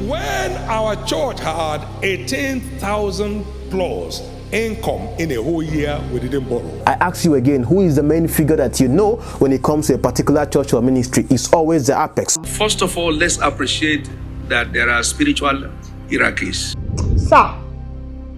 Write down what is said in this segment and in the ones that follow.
When our church had 18,000 plus income in a whole year, we didn't borrow. I ask you again, who is the main figure that you know when it comes to a particular church or ministry? It's always the apex. First of all, let's appreciate that there are spiritual hierarchies. Sir,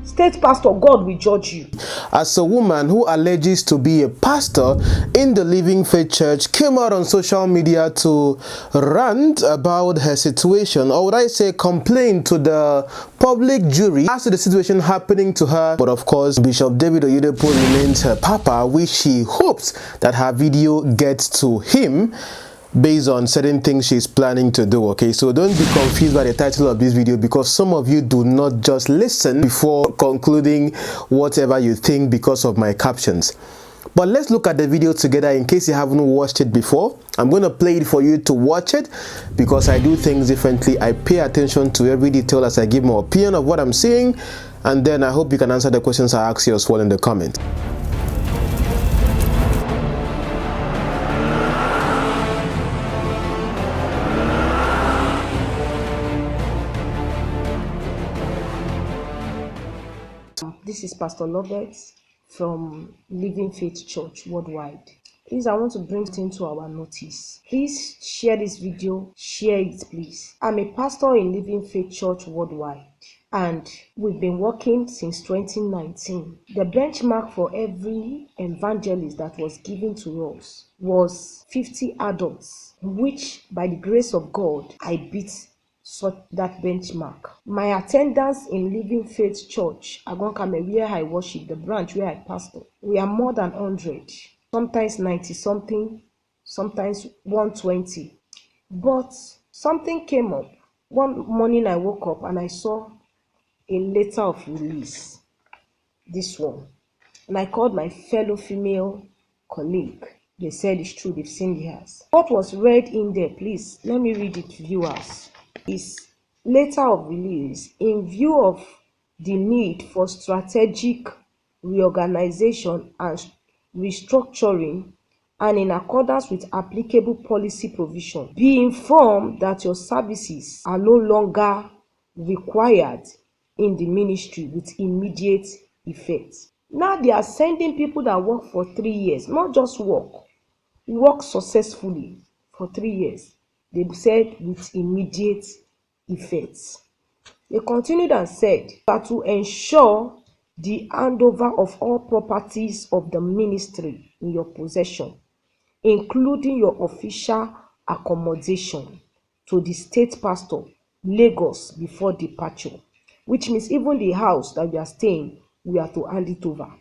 state pastor, God will judge you. As a woman who alleges to be a pastor in the Living Faith Church came out on social media to rant about her situation, or would I say complain to the public jury as to the situation happening to her. But of course, Bishop David Oyedepo remains her papa, which she hopes that her video gets to him based on certain things she's planning to do. Okay, so don't be confused by the title of this video, because some of you do not just listen before concluding whatever you think because of my captions. But let's look at the video together in case you haven't watched it before. I'm going to play it for you to watch it because I do things differently. I pay attention to every detail as I give my opinion of what I'm seeing, and then I hope you can answer the questions I ask you as well in the comments. This is Pastor Robert from Living Faith Church Worldwide. Please, I want to bring it into our notice. Please share this video. Share it, please. I'm a pastor in Living Faith Church Worldwide, and we've been working since 2019. The benchmark for every evangelist that was given to us was 50 adults, which by the grace of God, I beat that benchmark. My attendance in Living Faith Church, Agonkame, where I worship, the branch where I pastor, we are more than 100, sometimes 90 something, sometimes 120. But something came up. One morning I woke up and I saw a letter of release, this one, and I called my fellow female colleague. They said it's true, they've seen theirs. What was read in there, please let me read it, viewers. Is letter of release in view of the need for strategic reorganization and restructuring, and in accordance with applicable policy provision, be informed that your services are no longer required in the ministry with immediate effect. Now they are sending people that work for 3 years, not just work successfully for 3 years. They said with immediate effects. They continued and said that to ensure the handover of all properties of the ministry in your possession, including your official accommodation, to the state pastor, Lagos, before departure, which means even the house that we are staying, we are to hand it over.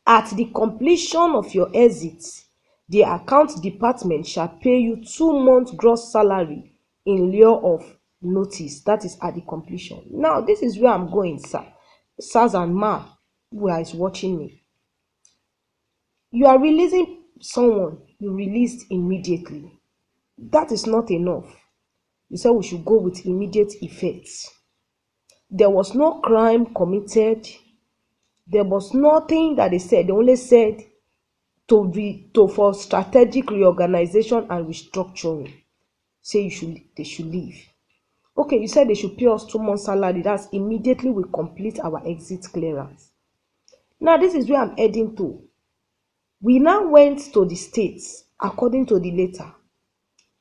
At the completion of your exit, the account department shall pay you 2 months gross salary in lieu of notice. That is at the completion. Now, this is where I'm going, sir. Sirs and ma, who is watching me. You are releasing someone, you released immediately. That is not enough. You said we should go with immediate effects. There was no crime committed. There was nothing that they said. They only said for strategic reorganization and restructuring. Say they should leave. Okay, you said they should pay us 2 months salary. That's immediately we complete our exit clearance. Now this is where I'm heading to. We now went to the states, according to the letter,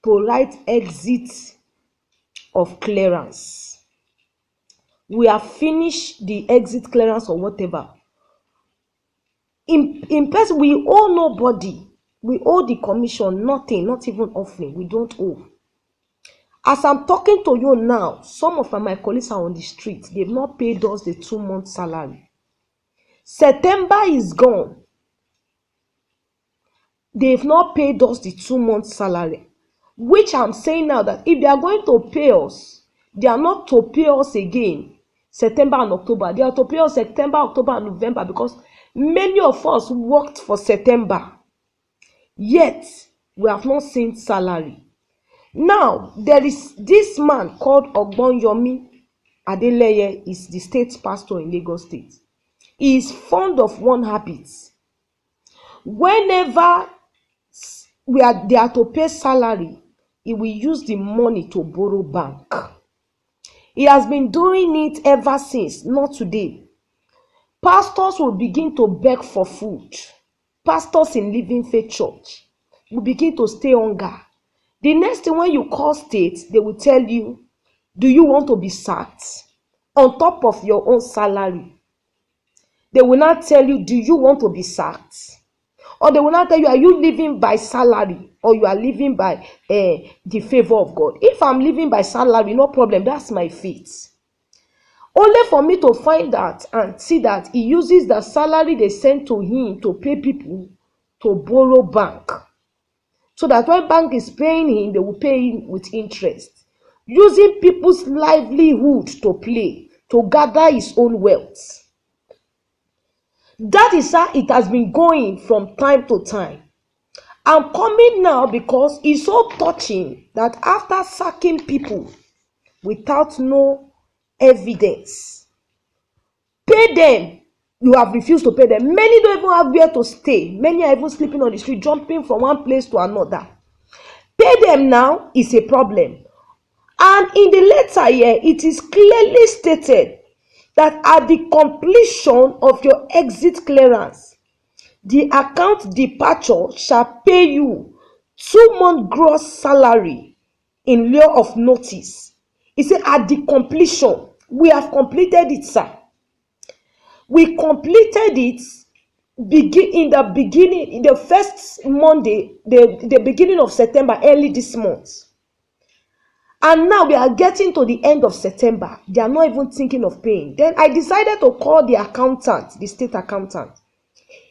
to write exit of clearance. We have finished the exit clearance or whatever. In person, we owe nobody. We owe the commission nothing, not even offering. We don't owe. As I'm talking to you now, some of my colleagues are on the street. They've not paid us the 2 months salary. September is gone. They've not paid us the 2 months salary. Which I'm saying now that if they are going to pay us, they are not to pay us again September and October. They are to pay us September, October, and November, because many of us worked for September, yet we have not seen salary. Now, there is this man called Ogbonyomi Adeleye, is the state pastor in Lagos State. He is fond of one habit. Whenever they are to pay salary, he will use the money to borrow bank. He has been doing it ever since, not today. Pastors will begin to beg for food. Pastors in Living Faith Church will begin to stay hunger. The next thing, when you call state, they will tell you, do you want to be sacked? On top of your own salary. They will not tell you, do you want to be sacked? Or they will not tell you, are you living by salary? Or you are living by the favor of God? If I'm living by salary, no problem, that's my faith. Only for me to find out and see that he uses the salary they send to him to pay people to borrow bank. So that when bank is paying him, they will pay him with interest. Using people's livelihood to play, to gather his own wealth. That is how it has been going from time to time. I'm coming now because it's so touching that after sacking people without no evidence, pay them, you have refused to pay them. Many don't even have where to stay. Many are even sleeping on the street, jumping from one place to another. Pay them now is a problem. And in the letter here, it is clearly stated that at the completion of your exit clearance, the account departure shall pay you 2-month gross salary in lieu of notice. He said at the completion, we have completed it, sir. We completed it in the first Monday, the beginning of September, early this month. And now we are getting to the end of September. They are not even thinking of paying. Then I decided to call the accountant, the state accountant.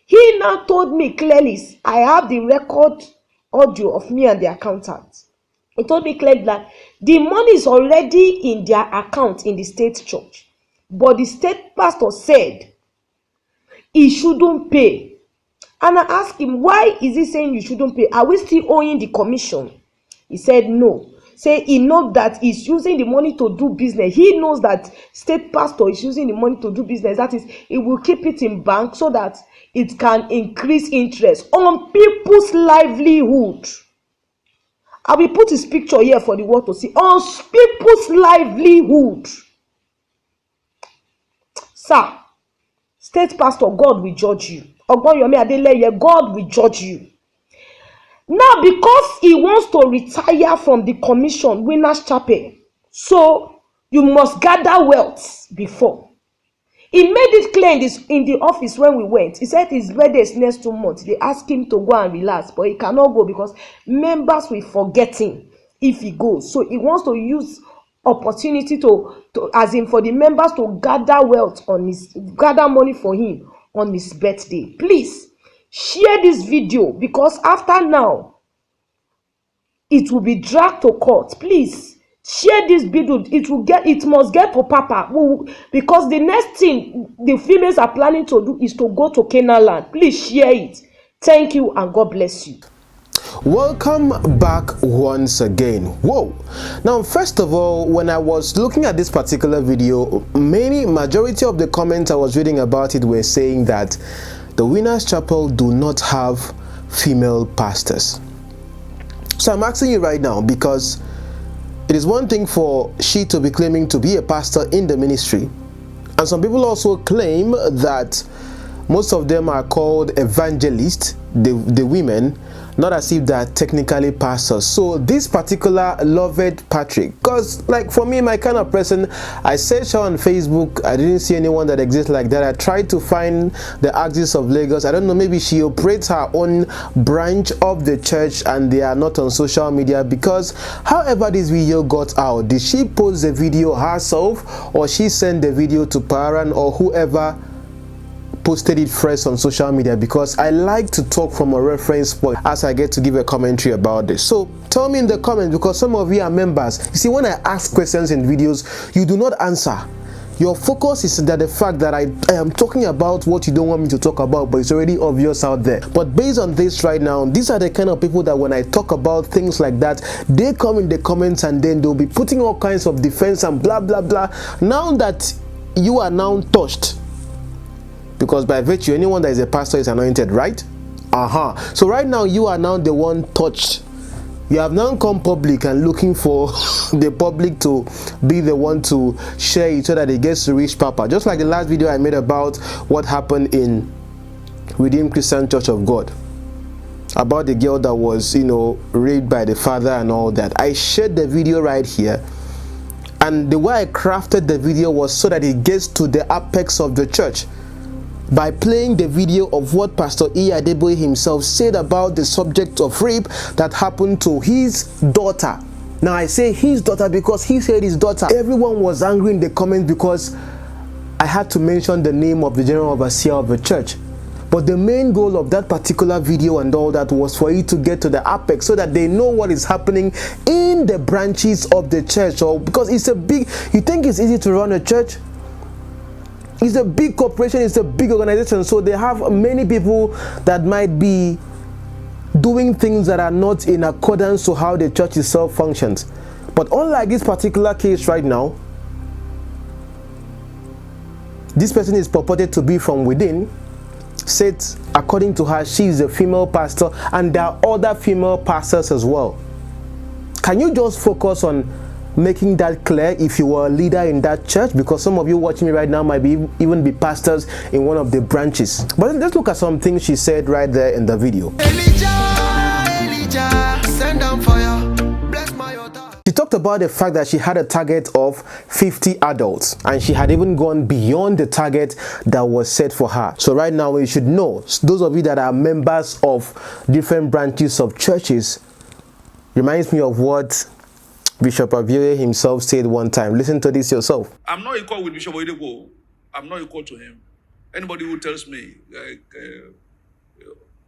He now told me clearly, I have the record audio of me and the accountant. He told me clearly that the money is already in their account in the state church. But the state pastor said he shouldn't pay. And I asked him, why is he saying you shouldn't pay? Are we still owing the commission? He said no. Say he knows that he's using the money to do business. He knows that state pastor is using the money to do business. That is, he will keep it in bank so that it can increase interest on people's livelihood. I will put his picture here for the world to see. On people's livelihood. Sir, state pastor, God will judge you. Ogbonyomi Adeleye, God will judge you. Now, because he wants to retire from the commission, Winners Chapel, so you must gather wealth before. He made it clear in the office when we went. He said his birthday is next 2 months. They asked him to go and relax, but he cannot go because members will forget him if he goes. So he wants to use opportunity to as in for the members to gather wealth gather money for him on his birthday. Please share this video because after now it will be dragged to court. Please share this video. It must get to Papa because the next thing the females are planning to do is to go to Canaan land. Please share it. Thank you and God bless you. Welcome back once again. Whoa. Now, first of all, when I was looking at this particular video, majority of the comments I was reading about it were saying that the Winners Chapel do not have female pastors. So I'm asking you right now, because it is one thing for she to be claiming to be a pastor in the ministry, and some people also claim that most of them are called evangelists, the women, not as if they're technically pastors. So this particular Loved Patrick, because like for me, my kind of person, I searched her on Facebook, I didn't see anyone that exists like that. I tried to find the Axis of Lagos. I don't know, maybe she operates her own branch of the church and they are not on social media, because however this video got out, did she post the video herself or she sent the video to Paran or whoever posted it first on social media? Because I like to talk from a reference point as I get to give a commentary about this. So tell me in the comments, because some of you are members. You see, when I ask questions in videos, you do not answer. Your focus is that the fact that I am talking about what you don't want me to talk about, but it's already obvious out there. But based on this right now, these are the kind of people that when I talk about things like that, they come in the comments and then they'll be putting all kinds of defense and blah blah blah. Now that you are now touched, because by virtue, anyone that is a pastor is anointed, right? So right now you are now the one touched You have now come public and looking for the public to be the one to share it so that it gets to reach Papa. Just like the last video I made about what happened in Redeemed Christian Church of God, about the girl that was, raped by the father and all that. I shared the video right here, and the way I crafted the video was so that it gets to the apex of the church by playing the video of what Pastor Oyedepo himself said about the subject of rape that happened to his daughter. Now I say his daughter because he said his daughter. Everyone was angry in the comments because I had to mention the name of the general overseer of the church. But the main goal of that particular video and all that was for you to get to the apex so that they know what is happening in the branches of the church. Or because it's a big, you think it's easy to run a church? It's a big corporation, it's a big organization, so they have many people that might be doing things that are not in accordance to how the church itself functions. But unlike this particular case right now, this person is purported to be from within. Said, according to her, she is a female pastor, and there are other female pastors as well. Can you just focus on making that clear if you were a leader in that church? Because some of you watching me right now might even be pastors in one of the branches. But let's look at some things she said right there in the video. Elijah, send down fire. Bless my altar. She talked about the fact that she had a target of 50 adults, and she had even gone beyond the target that was set for her. So right now you should know, those of you that are members of different branches of churches, reminds me of what Bishop Obioye himself said one time. Listen to this yourself. I'm not equal with Bishop Oyedepo. I'm not equal to him. Anybody who tells me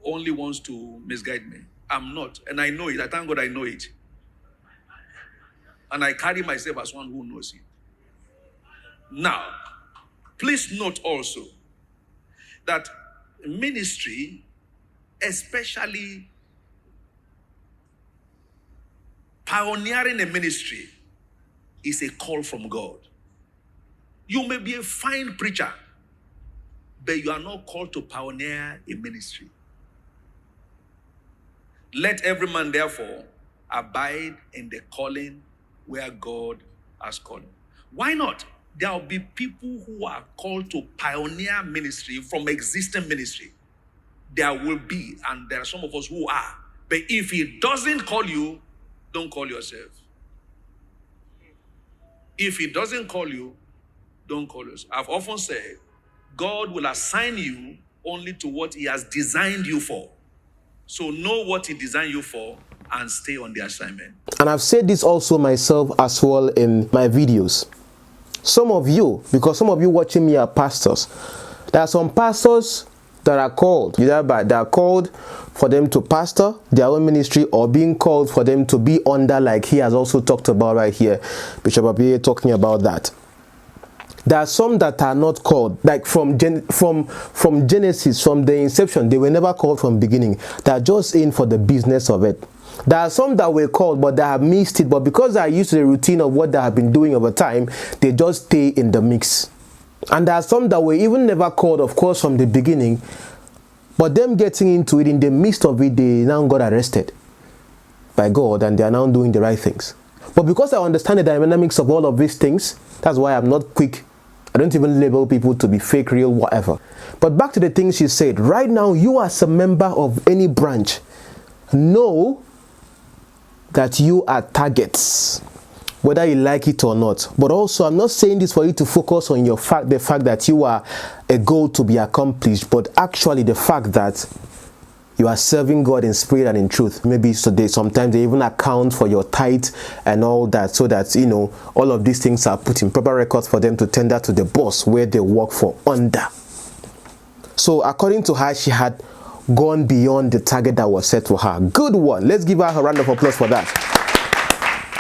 only wants to misguide me. I'm not. And I know it. I thank God I know it. And I carry myself as one who knows it. Now, please note also that ministry, especially pioneering a ministry, is a call from God. You may be a fine preacher, but you are not called to pioneer a ministry. Let every man therefore abide in the calling where God has called him. Why not? There will be people who are called to pioneer ministry from existing ministry. There will be, and there are some of us who are. But if he doesn't call you, don't call yourself. If he doesn't call you, don't call yourself. I've often said, God will assign you only to what he has designed you for. So know what he designed you for and stay on the assignment. And I've said this also myself as well in my videos. Some of you, because some of you watching me are pastors, there are some pastors that are called, they are called for them to pastor their own ministry, or being called for them to be under, like he has also talked about right here, Bishop Obioye talking about that. There are some that are not called, like from Genesis, from the inception, they were never called from beginning. They are just in for the business of it. There are some that were called, but they have missed it. But because they are used to the routine of what they have been doing over time, they just stay in the mix. And there are some that were even never called, of course, from the beginning. But them getting into it, in the midst of it, they now got arrested by God, and they are now doing the right things. But because I understand the dynamics of all of these things, that's why I'm not quick. I don't even label people to be fake, real, whatever. But back to the things she said. Right now, you as a member of any branch, know that you are targets, whether you like it or not. But also, I'm not saying this for you to focus on the fact that you are a goal to be accomplished, but actually the fact that you are serving God in spirit and in truth. Maybe today, sometimes they even account for your tithe and all that, so that, all of these things are put in proper records for them to tender to the boss where they work for under. So according to her, she had gone beyond the target that was set for her. Good one. Let's give her a round of applause for that.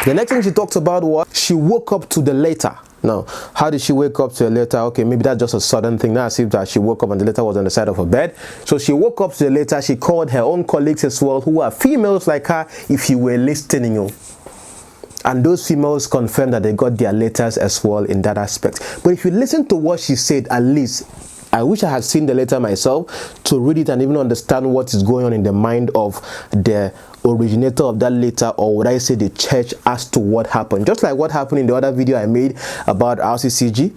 The next thing she talked about was she woke up to the letter. Now, how did she wake up to a letter? Okay, maybe that's just a sudden thing. Now I see that she woke up and the letter was on the side of her bed. So she woke up to the letter. She called her own colleagues as well, who are females like her, if you were listening. And those females confirmed that they got their letters as well in that aspect. But if you listen to what she said, at least, I wish I had seen the letter myself to read it and even understand what is going on in the mind of the originator of that letter, or would I say the church, as to what happened? Just like what happened in the other video I made about RCCG.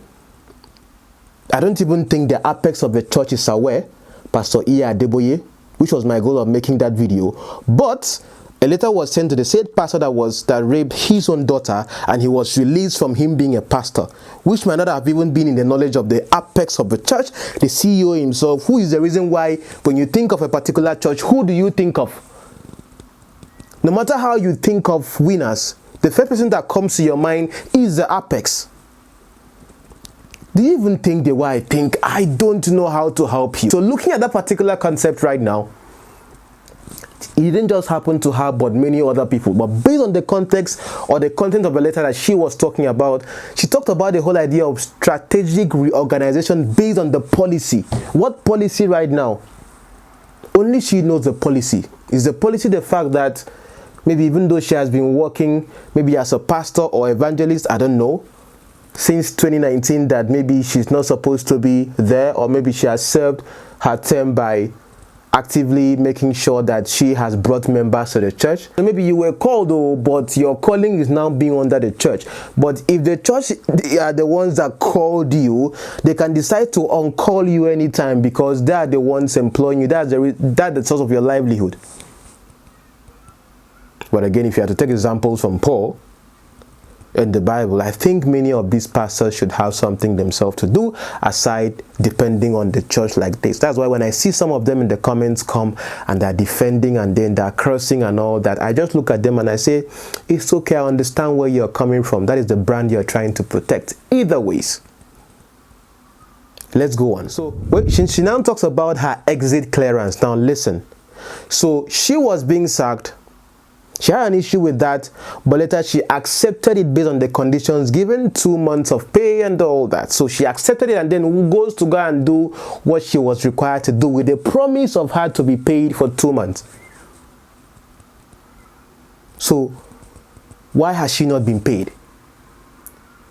I don't even think the apex of the church is aware, Pastor Abioye, which was my goal of making that video. But a letter was sent to the said pastor that raped his own daughter, and he was released from him being a pastor, which might not have even been in the knowledge of the apex of the church, the CEO himself, who is the reason why when you think of a particular church, who do you think of? No matter how you think of winners, the first person that comes to your mind is the apex. Do you even think the way I think? I don't know how to help you. So looking at that particular concept right now, it didn't just happen to her, but many other people. But based on the context or the content of the letter that she was talking about, she talked about the whole idea of strategic reorganization based on the policy. What policy right now? Only she knows the policy. Is the policy the fact that maybe even though she has been working maybe as a pastor or evangelist, I don't know, since 2019, that maybe she's not supposed to be there, or maybe she has served her term by actively making sure that she has brought members to the church. So maybe you were called, though, but your calling is now being under the church. But if the church are the ones that called you, they can decide to uncall you anytime, because they are the ones employing you. That's the source of your livelihood. But again, if you have to take examples from Paul in the Bible, I think many of these pastors should have something themselves to do aside depending on the church like this. That's why when I see some of them in the comments come and they're defending and then they're cursing and all that, I just look at them and I say, it's okay, I understand where you're coming from. That is the brand you're trying to protect. Either ways. Let's go on. So she now talks about her exit clearance. Now listen. So she was being sacked. She had an issue with that, but later she accepted it based on the conditions given, 2 months of pay and all that. So she accepted it and then goes to go and do what she was required to do with the promise of her to be paid for 2 months. So why has she not been paid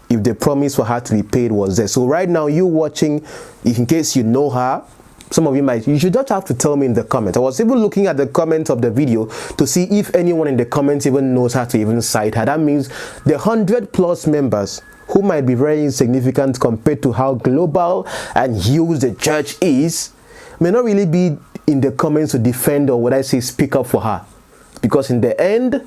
if the promise for her to be paid was there? So right now, you watching, in case you know her, some of you should just have to tell me in the comments. I was even looking at the comments of the video to see if anyone in the comments even knows how to even cite her. That means the 100+ members who might be very insignificant compared to how global and huge the church is, may not really be in the comments to defend, or would I say speak up for her. Because in the end,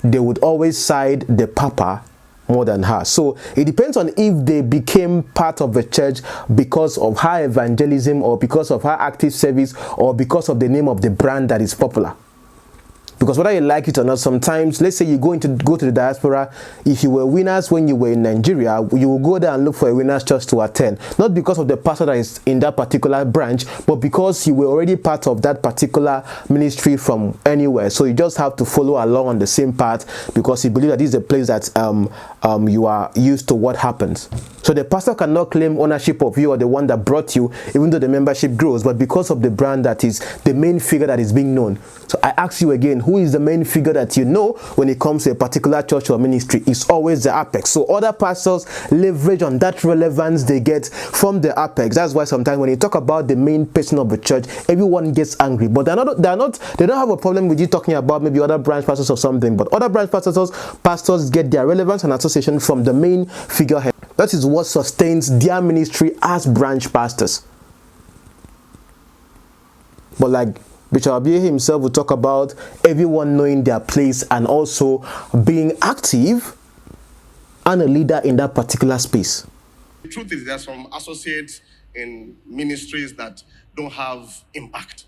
they would always side the papa more than her. So it depends on if they became part of the church because of her evangelism, or because of her active service, or because of the name of the brand that is popular. Because whether you like it or not, sometimes, let's say you go to the diaspora, if you were winners when you were in Nigeria, you will go there and look for a winners church to attend. Not because of the pastor that is in that particular branch, but because you were already part of that particular ministry from anywhere. So you just have to follow along on the same path, because you believe that this is a place that you are used to what happens. So the pastor cannot claim ownership of you or the one that brought you, even though the membership grows, but because of the brand that is the main figure that is being known. So I ask you again, who is the main figure that you know when it comes to a particular church or ministry? It's always the apex. So other pastors leverage on that relevance they get from the apex. That's why sometimes when you talk about the main person of the church, everyone gets angry. But they don't have a problem with you talking about maybe other branch pastors or something. But other branch pastors get their relevance and association from the main figurehead. That is what sustains their ministry as branch pastors. But like Bishop Obioye himself will talk about everyone knowing their place and also being active and a leader in that particular space. The truth is, there are some associates in ministries that don't have impact.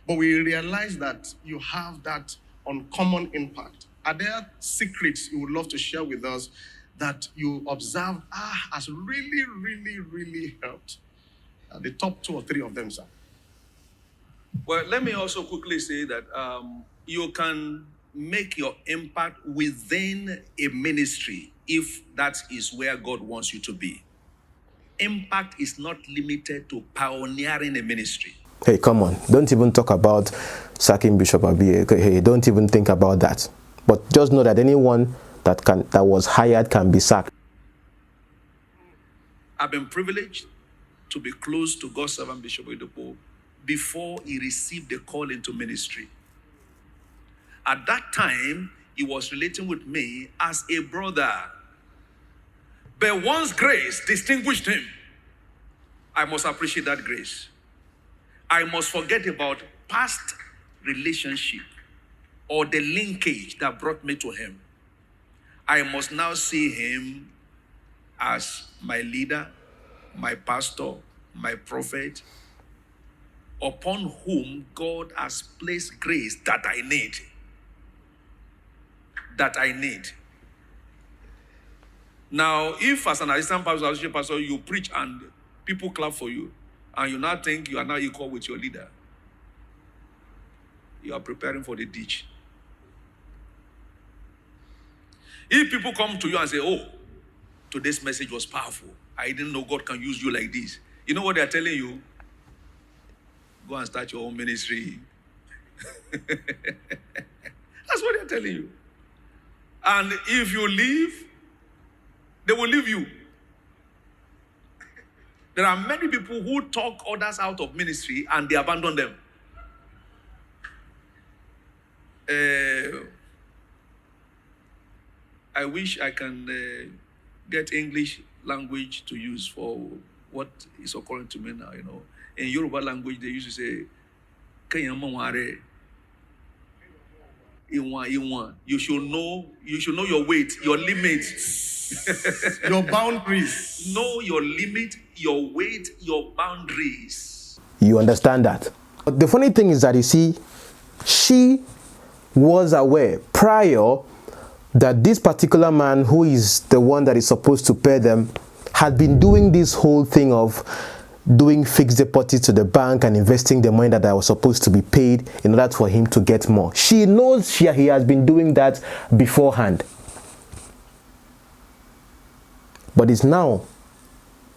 But we realize that you have that uncommon impact. Are there secrets you would love to share with us that you observed has really, really, really helped? The top 2 or 3 of them, sir. Well, let me also quickly say that you can make your impact within a ministry if that is where God wants you to be. Impact is not limited to pioneering a ministry. Hey, come on. Don't even talk about sacking Bishop Obioye. Hey, don't even think about that. But just know that anyone that was hired can be sacked. I've been privileged to be close to God's servant Bishop Oyedepo before he received the call into ministry. At that time, he was relating with me as a brother. But once grace distinguished him, I must appreciate that grace. I must forget about past relationship or the linkage that brought me to him. I must now see him as my leader, my pastor, my prophet, upon whom God has placed grace that I need. That I need. Now, if as an assistant pastor, associate pastor, you preach and people clap for you, and you now think you are now equal with your leader, you are preparing for the ditch. If people come to you and say, oh, today's message was powerful, I didn't know God can use you like this. You know what they are telling you? Go and start your own ministry. That's what they are telling you. And if you leave, they will leave you. There are many people who talk others out of ministry and they abandon them. I wish I can get English language to use for what is occurring to me now, you know. In Yoruba language, they used to say, you should know your weight, your limit. Your boundaries. Know your limit, your weight, your boundaries. You understand that? But the funny thing is that, you see, she was aware prior that this particular man, who is the one that is supposed to pay them, had been doing this whole thing of doing fixed deposits to the bank and investing the money that I was supposed to be paid in order for him to get more. She knows he has been doing that beforehand. But it's now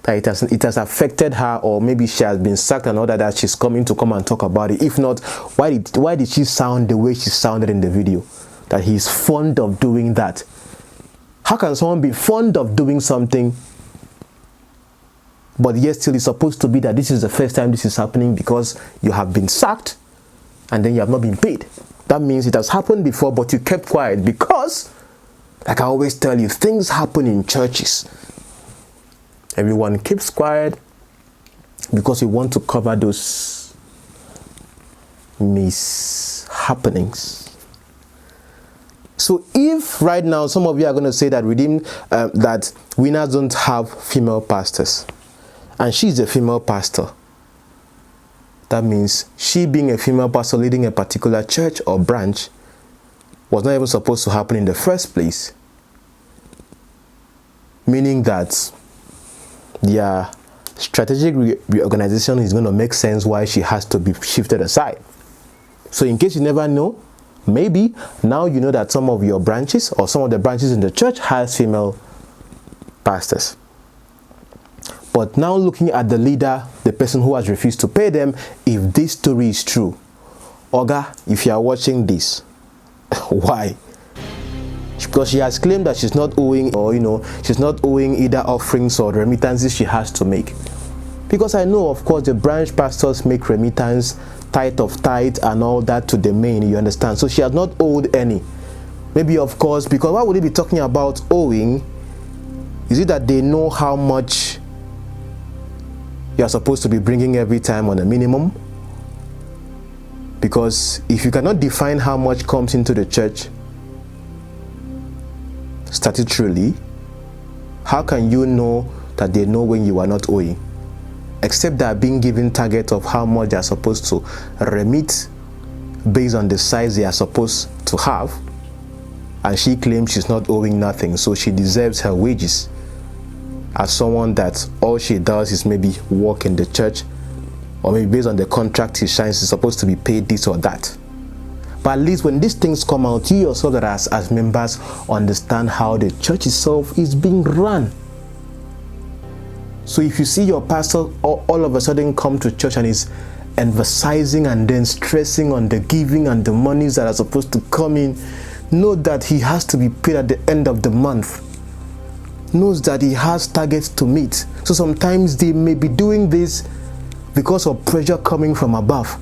that it has affected her, or maybe she has been sacked and all that she's coming to come and talk about it. If not, why did she sound the way she sounded in the video? That he's fond of doing that. How can someone be fond of doing something, but yet still it's supposed to be that this is the first time this is happening because you have been sacked and then you have not been paid? That means it has happened before, but you kept quiet because, like I always tell you, things happen in churches. Everyone keeps quiet because we want to cover those mishappenings. So if right now some of you are going to say that that winners don't have female pastors, and she's a female pastor, that means she, being a female pastor leading a particular church or branch, was not even supposed to happen in the first place. Meaning that their strategic reorganization is going to make sense why she has to be shifted aside. So in case you never know, maybe now you know that some of your branches or some of the branches in the church has female pastors. But now looking at the leader, the person who has refused to pay them, if this story is true, Oga, if you are watching this, why? Because she has claimed that she's not owing, or she's not owing either offerings or remittances she has to make. Because I know, of course, the branch pastors make remittance, tithe of tithe and all that to the main, you understand? So she has not owed any. Maybe, of course, because why would they be talking about owing? Is it that they know how much you are supposed to be bringing every time on a minimum? Because if you cannot define how much comes into the church statutorily, how can you know that they know when you are not owing? Except they are being given target of how much they are supposed to remit based on the size they are supposed to have, and she claims she's not owing nothing, so she deserves her wages as someone that all she does is maybe work in the church, or maybe based on the contract she signs is supposed to be paid this or that. But at least when these things come out, you yourself that as members understand how the church itself is being run. So if you see your pastor all of a sudden come to church and is emphasizing and then stressing on the giving and the monies that are supposed to come in, know that he has to be paid at the end of the month. Knows that he has targets to meet. So sometimes they may be doing this because of pressure coming from above.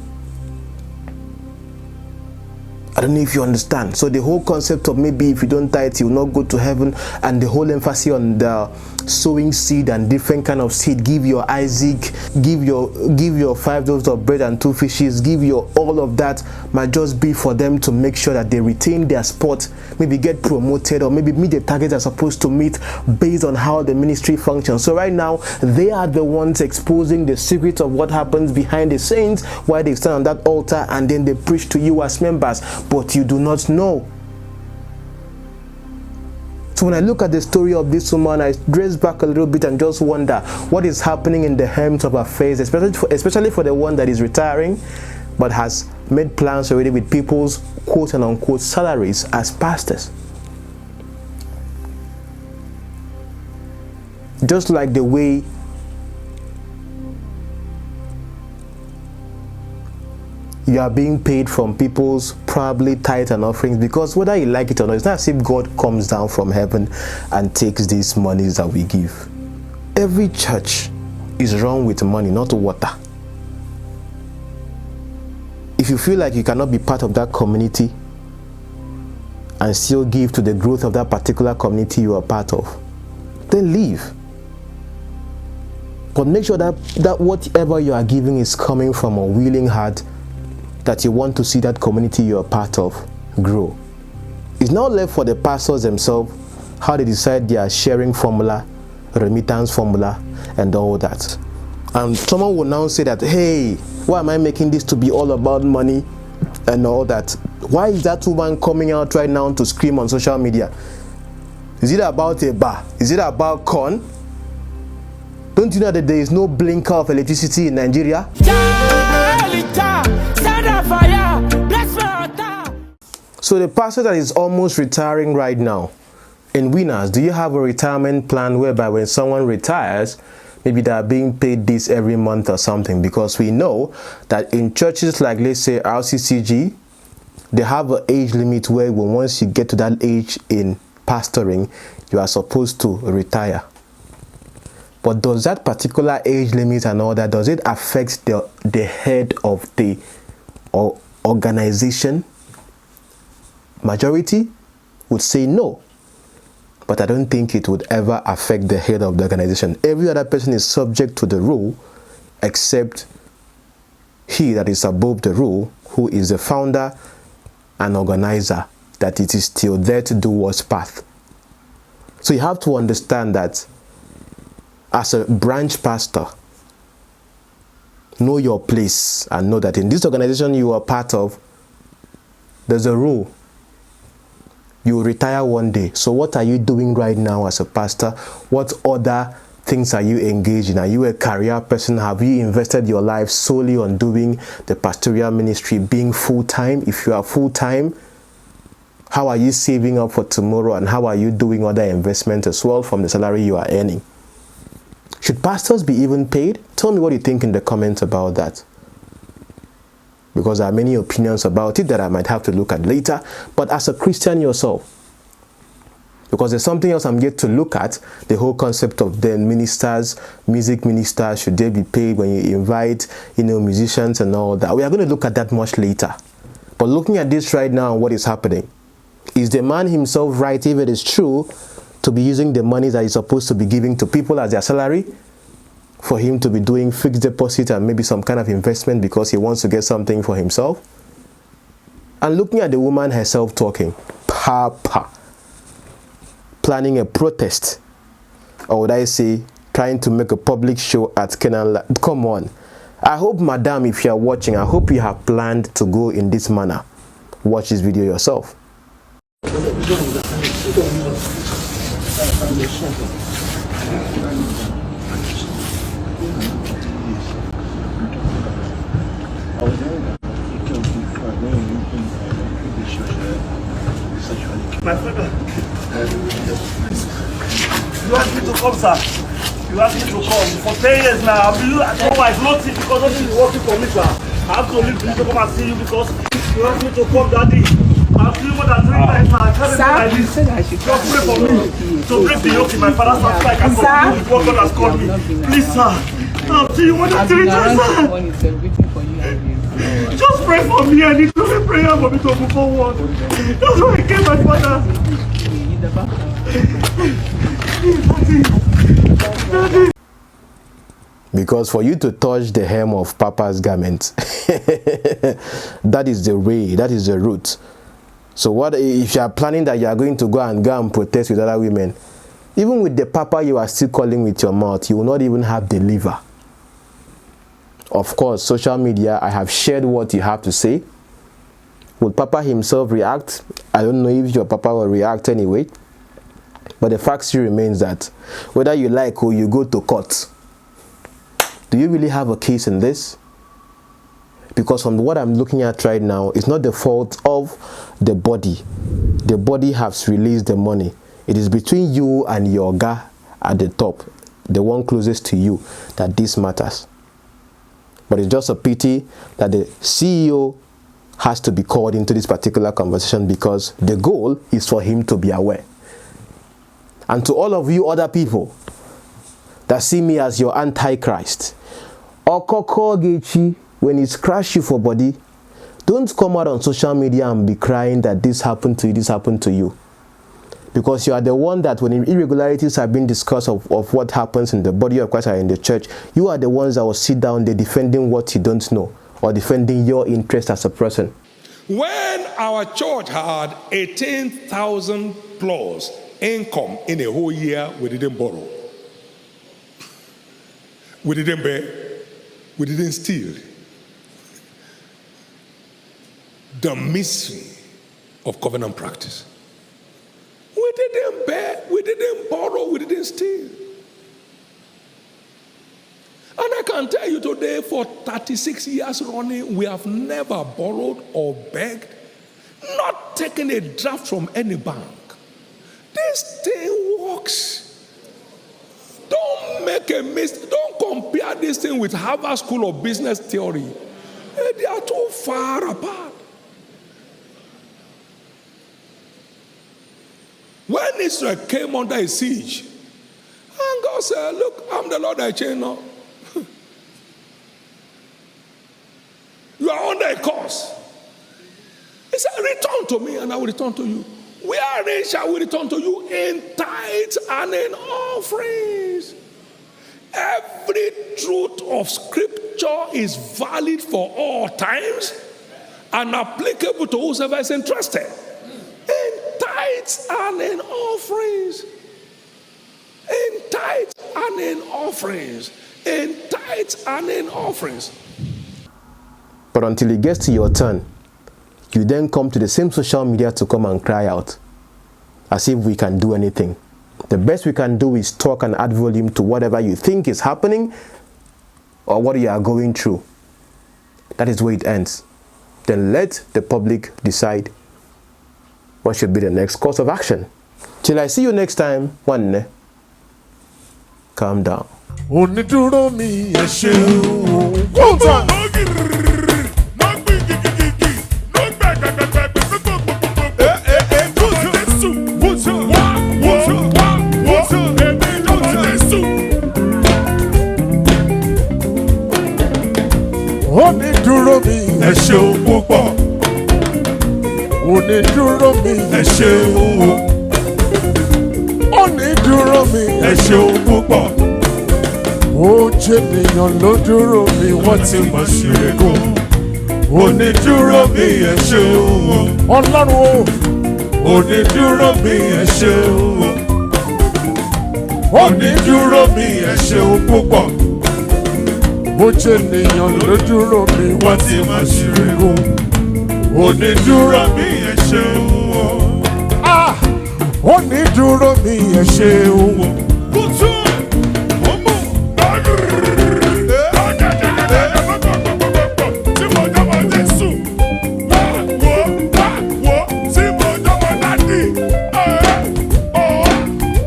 I don't know if you understand. So the whole concept of maybe if you don't tithe, you will not go to heaven, and the whole emphasis on the sowing seed and different kind of seed, give your Isaac, give your 5 loaves of bread and 2 fishes, give your all of that, might just be for them to make sure that they retain their spot, maybe get promoted, or maybe meet the target they're supposed to meet based on how the ministry functions. So right now, they are the ones exposing the secret of what happens behind the scenes while they stand on that altar, and then they preach to you as members, but you do not know. So when I look at the story of this woman, I trace back a little bit and just wonder what is happening in the realms of affairs, especially for the one that is retiring, but has made plans already with people's quote and unquote salaries as pastors. Just like the way you are being paid from people's probably tithe and offerings, because whether you like it or not, it's not as if God comes down from heaven and takes these monies that we give. Every church is run with money, not water. If you feel like you cannot be part of that community and still give to the growth of that particular community you are part of, then leave. But make sure that whatever you are giving is coming from a willing heart, that you want to see that community you are part of grow. It's now left for the pastors themselves how they decide their sharing formula, remittance formula, and all that. And someone will now say that, hey, why am I making this to be all about money and all that? Why is that woman coming out right now to scream on social media? Is it about a bar? Is it about corn? Don't you know that there is no blinker of electricity in Nigeria? So the pastor that is almost retiring right now, in Winners, do you have a retirement plan whereby when someone retires, maybe they are being paid this every month or something? Because we know that in churches like, let's say, RCCG, they have an age limit where once you get to that age in pastoring, you are supposed to retire. But does that particular age limit and all that, does it affect the head of the organization? Majority would say no. But I don't think it would ever affect the head of the organization. Every other person is subject to the rule except he that is above the rule, who is the founder and organizer, that it is still there to do what's path. So you have to understand that as a branch pastor, know your place and know that in this organization you are part of, there's a rule. You will retire one day. So what are you doing right now as a pastor? What other things are you engaged in? Are you a career person? Have you invested your life solely on doing the pastoral ministry, being full-time? If you are full-time, how are you saving up for tomorrow, and how are you doing other investments as well from the salary you are earning? Should pastors be even paid? Tell me what you think in the comments about that. Because there are many opinions about it that I might have to look at later. But as a Christian yourself, because there's something else I'm yet to look at, the whole concept of then ministers, music ministers, should they be paid when you invite, musicians and all that. We are going to look at that much later. But looking at this right now, what is happening? Is the man himself right, if it is true, to be using the money that he's supposed to be giving to people as their salary, for him to be doing fixed deposit and maybe some kind of investment because he wants to get something for himself? And looking at the woman herself talking, Papa, planning a protest, or would I say, trying to make a public show at Canaan. Come on. I hope, madam, if you are watching, I hope you have planned to go in this manner. Watch this video yourself. My father, you asked me to come, sir. You asked me to come. For 10 years now, I've been otherwise nothing because nothing is working for me, sir. I have to leave to come and see you because you asked me to come, Daddy. I've seen more than 3 times now. I can't be like this. Just pray for me. So break the yoke in my father's house so I can continue with what God has called me. Please, sir. I've seen you more than 3 times, sir. Just pray for me. I need to be prayer for me to move forward. That's why I came, my father. Because for you to touch the hem of Papa's garment, that is the way, that is the root. So what if you are planning that you are going to go and protest with other women? Even with the Papa you are still calling with your mouth, you will not even have the liver. Of course, social media, I have shared what you have to say. Would Papa himself react? I don't know if your Papa will react anyway. But the fact still remains that whether you like or you go to court, do you really have a case in this? Because from what I'm looking at right now, it's not the fault of the body. The body has released the money. It is between you and your guy at the top, the one closest to you, that this matters. But it's just a pity that the CEO has to be called into this particular conversation, because the goal is for him to be aware. And to all of you other people that see me as your antichrist, Okoko Gechi, when it's crash you for body, don't come out on social media and be crying that this happened to you, this happened to you. Because you are the one that when irregularities have been discussed of what happens in the body of Christ or in the church, you are the ones that will sit down there defending what you don't know or defending your interest as a person. When our church had 18,000 plus income in a whole year, we didn't borrow. We didn't beg. We didn't steal. The mystery of covenant practice. We didn't beg, we didn't borrow, we didn't steal. And I can tell you today, for 36 years running, we have never borrowed or begged, not taken a draft from any bank. This thing works. Don't make a mistake. Don't compare this thing with Harvard School of Business Theory. They are too far apart. When Israel came under a siege, and God said, look, I'm the Lord I change now. You are under a curse. He said, return to me and I will return to you. Wherein shall we return to you? In tithes and in offerings. Every truth of scripture is valid for all times and applicable to whosoever is interested. In tithes and in offerings. In tithes and in offerings. In tithes and in offerings. But until it gets to your turn, you then come to the same social media to come and cry out as if we can do anything. The best we can do is talk and add volume to whatever you think is happening or what you are going through. That is where it ends. Then let the public decide what should be the next course of action. Till I see you next time, one, calm down. Onídúró mi, ẹ ṣeun púpọ̀. Onídúró mi, ẹ ṣeun o. Onídúró mi, ẹ ṣeun púpọ̀. Ó jẹ́ ènìyàn ló dúró mi, wọ́n ti mọ̀ sí rego. Onídúró mi, ẹ ṣeun o. Ọlọ́run o. Onídúró mi, ẹ ṣeun o. Onídúró mi, ẹ ṣeun púpọ̀. Ó jẹ́ ènìyàn ló dúró mi, wọ́n ti máa ṣeré o. Onídúró mi ẹ ṣeun o. Onídúró mi ẹ ṣeun o. Kùtù ọmọ tí mo jọmọ Jésù. Wo tí mo jọmọ Dádì.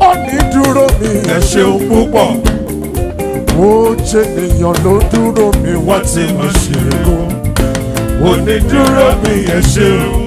Onídúró mi ẹ ṣeun púpọ̀. Ó jẹ́ ènìyàn ló dúró mi, wọ́n ti mọ̀ ṣe é kó. Onídúró mi ẹ ṣeun.